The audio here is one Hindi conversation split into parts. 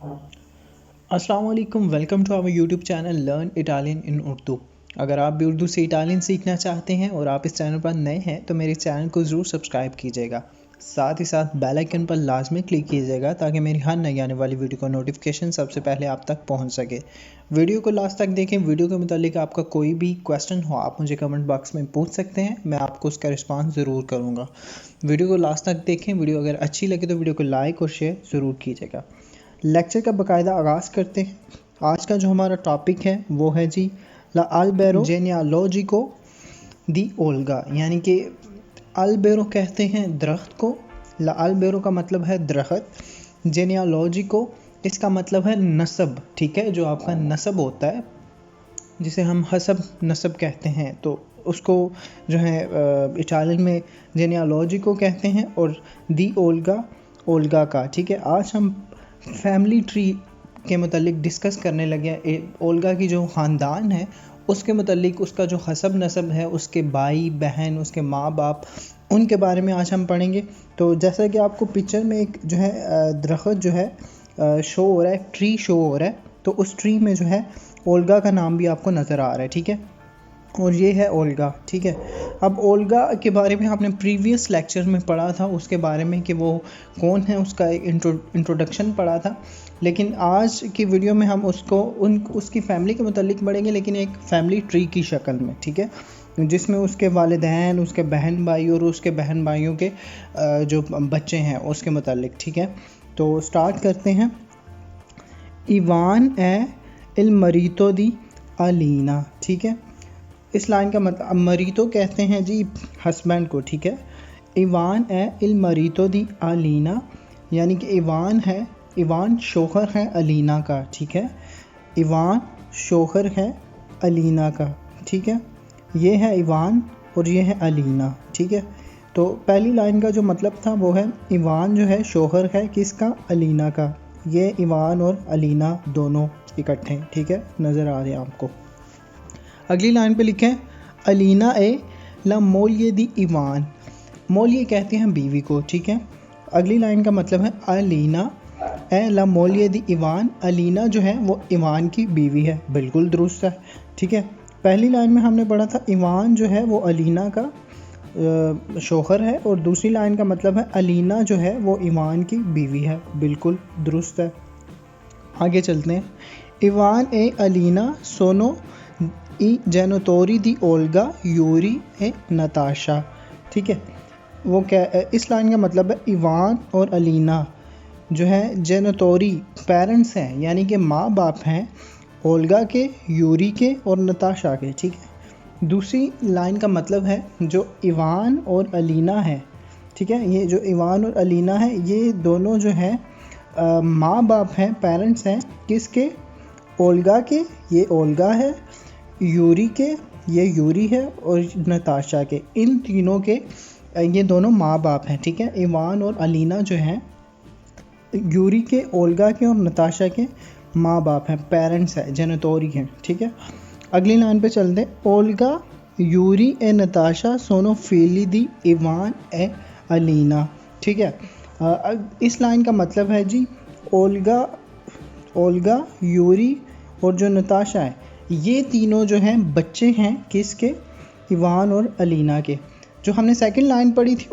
अस्सलाम वालेकुम, welcome to our YouTube channel learn Italian in Urdu. अगर आप भी उर्दू से इटालियन सीखना चाहते हैं और आप इस चैनल पर नए हैं तो मेरे चैनल को ज़रूर सब्सक्राइब कीजिएगा। साथ ही साथ बेल आइकन पर लाजमी क्लिक कीजिएगा ताकि मेरी हर नई आने वाली वीडियो का नोटिफिकेशन सबसे पहले आप तक पहुंच सके। वीडियो को लास्ट तक देखें। वीडियो के मुतालिक आपका कोई भी क्वेश्चन हो आप मुझे कमेंट बॉक्स में पूछ सकते हैं, मैं आपको उसका रिस्पॉन्स ज़रूर करूँगा। वीडियो को लास्ट तक देखें। वीडियो अगर अच्छी लगे तो वीडियो को लाइक और शेयर ज़रूर कीजिएगा। लेक्चर का बाकायदा आगाज़ करते हैं। आज का जो हमारा टॉपिक है वो है जी ला अल्बेरो जेनियालॉजिको दी ओल्गा, यानी कि अल्बेरो कहते हैं दरख्त को। ला अल्बेरो का मतलब है दरख्त, जेनियालॉजिको इसका मतलब है नस्ब, ठीक है, जो आपका नस्ब होता है जिसे हम हसब नस्ब कहते हैं, तो उसको जो है इटालियन में जेनियालॉजिको कहते हैं। और दी ओल्गा, ओल्गा का, ठीक है। आज हम फैमिली ट्री के मतलब डिस्कस करने लगे। ओल्गा की जो ख़ानदान है उसके मतलब उसका जो हसब नसब है, उसके भाई बहन, उसके माँ बाप, उनके बारे में आज हम पढ़ेंगे। तो जैसा कि आपको पिक्चर में एक जो है दरख्त जो है शो हो रहा है, ट्री शो हो रहा है, तो उस ट्री में जो है ओल्गा का नाम भी आपको नज़र आ रहा है, ठीक है। और ये है ओल्गा, ठीक है। अब ओल्गा के बारे में आपने प्रीवियस लेक्चर में पढ़ा था उसके बारे में कि वो कौन है, उसका इंट्रोडक्शन पढ़ा था। लेकिन आज की वीडियो में हम उसकी फैमिली के मुतालिक पढ़ेंगे, लेकिन एक फैमिली ट्री की शक्ल में, ठीक है, जिसमें उसके वालिदैन, उसके बहन भाई और उसके बहन भाइयों के जो बच्चे हैं उसके मुतालिक, ठीक है। तो स्टार्ट करते हैं। इवान ए इल मरीतो दी अलीना, ठीक है। इस लाइन का मतलब मरीतो कहते हैं जी हस्बैंड को, ठीक है। इवान ए इल मरीतो दी अलीना, यानी कि इवान है, इवान शोहर है अलीना का, ठीक है। इवान शोहर है अलीना का, ठीक है। ये है इवान और ये है अलीना, ठीक है। तो पहली लाइन का जो मतलब था वो है इवान जो है शोहर है किसका, अलीना का। ये इवान और अलीना दोनों इकट्ठे, ठीक है, नज़र आ रहे हैं आपको। अगली लाइन पे लिखे अलीना ए ला मोलिए दी इवान, मोलिए कहते हैं बीवी को, ठीक है। अगली लाइन का मतलब है अलीना ए ला मोलिए दी इवान, अलीना जो है वो इवान की बीवी है, बिल्कुल दुरुस्त है, ठीक है। पहली लाइन में हमने पढ़ा था इवान जो है वो अलीना का शोहर है, और दूसरी लाइन का मतलब है अलीना जो है वो इवान की बीवी है, बिल्कुल दुरुस्त है। आगे चलते हैं। इवान ए अलीना सोनो ई जेनोटोरी दी ओल्गा यूरी ए नताशा, ठीक है। वो क्या, इस लाइन का मतलब है इवान और अलीना जो है जेनोटोरी पेरेंट्स हैं, यानी कि माँ बाप हैं ओल्गा के, यूरी के और नताशा के, ठीक है। दूसरी लाइन का मतलब है जो इवान और अलीना है, ठीक है। ये जो इवान और अलीना है ये दोनों जो है माँ बाप हैं, पेरेंट्स हैं किसके, ओल्गा के, ये ओल्गा है, यूरी के, ये यूरी है, और नताशा के, इन तीनों के ये दोनों माँ बाप हैं, ठीक है। इवान और अलीना जो हैं यूरी के, ओल्गा के और नताशा के माँ बाप हैं, पेरेंट्स हैं, जेनेटोरी हैं, ठीक है। अगली लाइन पे चलते हैं। ओल्गा यूरी ए नताशा सोनो फीली दी इवान ए अलीना, ठीक है। इस लाइन का मतलब है जी ओल्गा यूरी और जो नताशा है ये तीनों जो हैं बच्चे हैं किसके, इवान और अलीना के। जो हमने सेकंड लाइन पढ़ी थी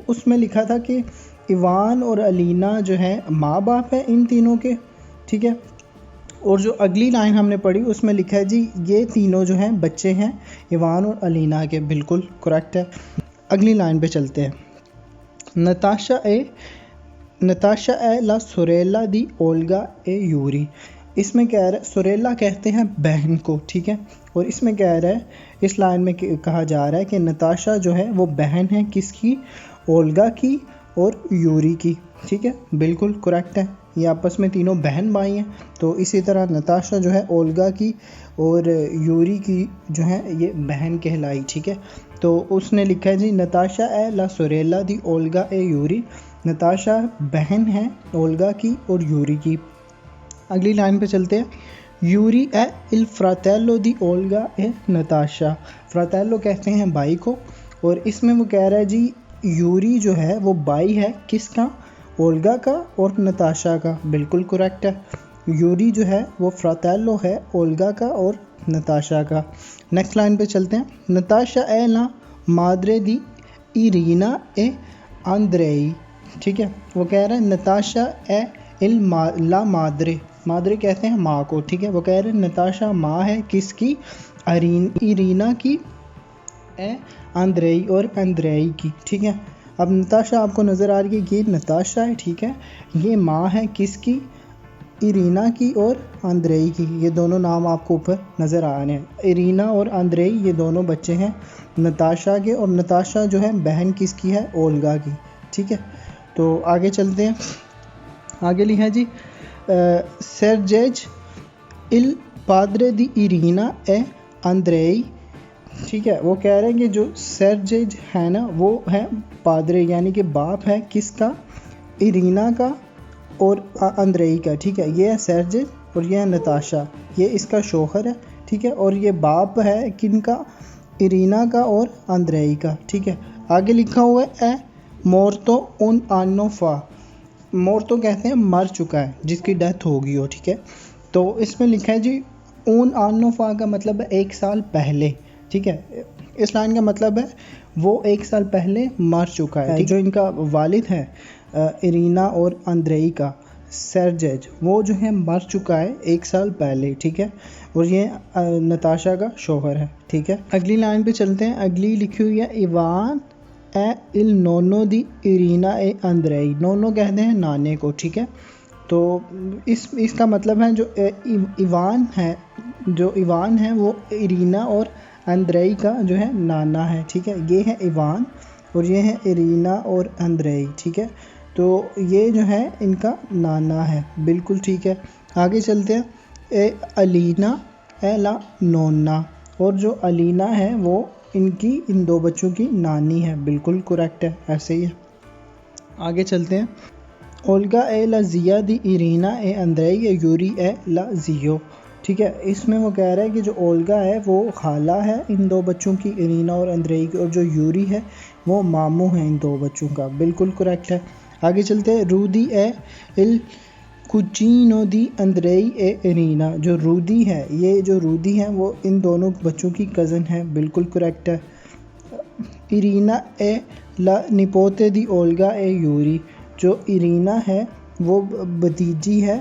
उसमें लिखा था कि इवान और अलीना जो है माँ बाप है इन तीनों के, ठीक है। और जो अगली लाइन हमने पढ़ी उसमें लिखा है जी ये तीनों जो हैं बच्चे हैं इवान और अलीना के, बिल्कुल करेक्ट है। अगली लाइन पे चलते हैं। नताशा ए ला सोरेला दी ओल्गा ए यूरी, इसमें कह रहा है सोरेला कहते हैं बहन को, ठीक है। और इसमें कह रहा है, इस लाइन में कहा जा रहा है कि नताशा जो है वो बहन है किसकी, ओल्गा की और यूरी की, ठीक है, बिल्कुल करेक्ट है। ये आपस में तीनों बहन भाई हैं, तो इसी तरह नताशा जो है ओल्गा की और यूरी की जो है ये बहन कहलाई, ठीक है। तो उसने लिखा है जी नताशा ए ला सोरेला दी ओल्गा ए यूरी, नताशा बहन है ओल्गा की और यूरी की। अगली लाइन पे चलते हैं। यूरी ए इल फ्रातेलो दी ओल्गा ए नताशा, फ्रातेलो कहते हैं भाई को, और इसमें वो कह रहा है जी यूरी जो है वो भाई है किसका, ओल्गा का और नताशा का, बिल्कुल करेक्ट है। यूरी जो है वो फ्रातेलो है ओल्गा का और नताशा का। नेक्स्ट लाइन पे चलते हैं। नताशा ए ला माद्रे दी इरीना ए आंद्रेई, ठीक है, वो कह रहे हैं नताशा ए ला माद्रे, माद्रे कहते हैं माँ को, ठीक है, वो कह रहे हैं नताशा माँ है किसकी, इरीना की, ए आंद्रेई और आंद्रेई की, ठीक है। अब नताशा आपको नज़र आ रही है, ये नताशा है, ठीक है, ये माँ है किसकी, इरीना की और आंद्रेई की, ये दोनों नाम आपको ऊपर नज़र आ रहे हैं। इरीना और आंद्रेई ये दोनों बच्चे हैं नताशा के, और नताशा जो है बहन किसकी है, ओल्गा की, ठीक है। तो आगे चलते हैं। आगे लिखा है जी सर्जेज इल पाद्रे दी इरीना ए आंद्रेई, ठीक है, वो कह रहे हैं कि जो सर्जेज है ना वो है पादरे यानी कि बाप है किसका, इरीना का और आंद्रेई का, ठीक है, ये है सर्जेज और ये है नताशा, ये इसका शोहर है, ठीक है, और ये बाप है किनका, इरीना का और आंद्रेई का, ठीक है। आगे लिखा हुआ है ए मोर्तो उन आनोफा, मोर्तो कहते हैं मर चुका है जिसकी डेथ होगी हो, ठीक है। तो इसमें लिखा है जी उन आनोफा का मतलब है 1 साल पहले, ठीक है। इस लाइन का मतलब है वो 1 साल पहले मर चुका है, जो इनका वालिद है इरीना और आंद्रेई का, सर्जेज, वो जो है मर चुका है 1 साल पहले, ठीक है, और ये नताशा का शोहर है, ठीक है। अगली लाइन पे चलते हैं। अगली लिखी हुई है इवान ए इल नोनो दी इरीना ए आंद्रेई, नोनो कहते हैं नाने को, ठीक है। तो इसका मतलब है जो इवान है, जो इवान है वो इरीना और आंद्रेई का जो है नाना है, ठीक है, ये है इवान और ये है इरीना और आंद्रेई, ठीक है। तो ये जो है इनका नाना है, बिल्कुल ठीक है। आगे चलते हैं। ए अलीना ए ला नोना, और जो अलीना है वो इनकी इन 2 बच्चों की नानी है, बिल्कुल करेक्ट है, ऐसे ही है। आगे चलते हैं। ओल्गा ए ला जिया दी इरीना ए आंद्रेई ए यूरी ए ला जियो, ठीक है, इसमें वो कह रहा है कि जो ओल्गा है वो खाला है इन 2 बच्चों की, इरीना और आंद्रेई की, और जो यूरी है वो मामू है इन 2 बच्चों का, बिल्कुल करेक्ट है। आगे चलते हैं। रूदी ए इल कुचीनो दी आंद्रेई ए इरीना, जो रूदी है, ये जो रूदी है वो इन दोनों बच्चों की कज़न है, बिल्कुल करेक्ट है। इरीना ए ला निपोते दी ओल्गा ए यूरी, जो इरीना है वो भतीजी है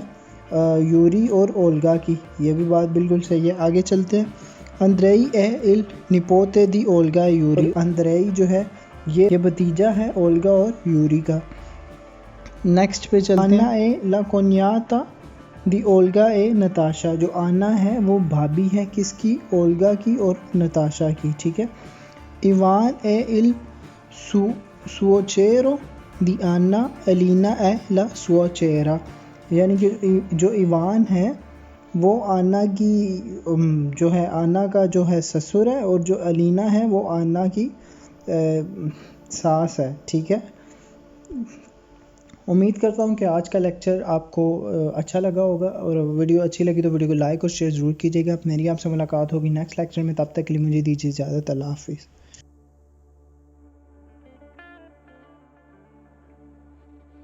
यूरी और ओल्गा की, ये भी बात बिल्कुल सही है। आगे चलते हैं। आंद्रेई ए इल निपोते दी ओल्गा यूरी, आंद्रेई जो है ये भतीजा है ओल्गा और यूरी का। नेक्स्ट पे चलते हैं। आना ए ला कोन्याता दी ओल्गा ए नताशा, जो आना है वो भाभी है किसकी, ओल्गा की और नताशा की, ठीक है। इवान ए इल सुओचेरो दी आना एलिना ए ला सुओचेरा, यानी कि जो इवान है वो आना की जो है आना का जो है ससुर है, और जो अलीना है वो आना की सास है, ठीक है। उम्मीद करता हूँ कि आज का लेक्चर आपको अच्छा लगा होगा, और वीडियो अच्छी लगी तो वीडियो को लाइक और शेयर ज़रूर कीजिएगा। मेरी आपसे मुलाकात होगी नेक्स्ट लेक्चर में, तब तक के लिए मुझे दीजिए इजाज़त। अल्लाह हाफिज़।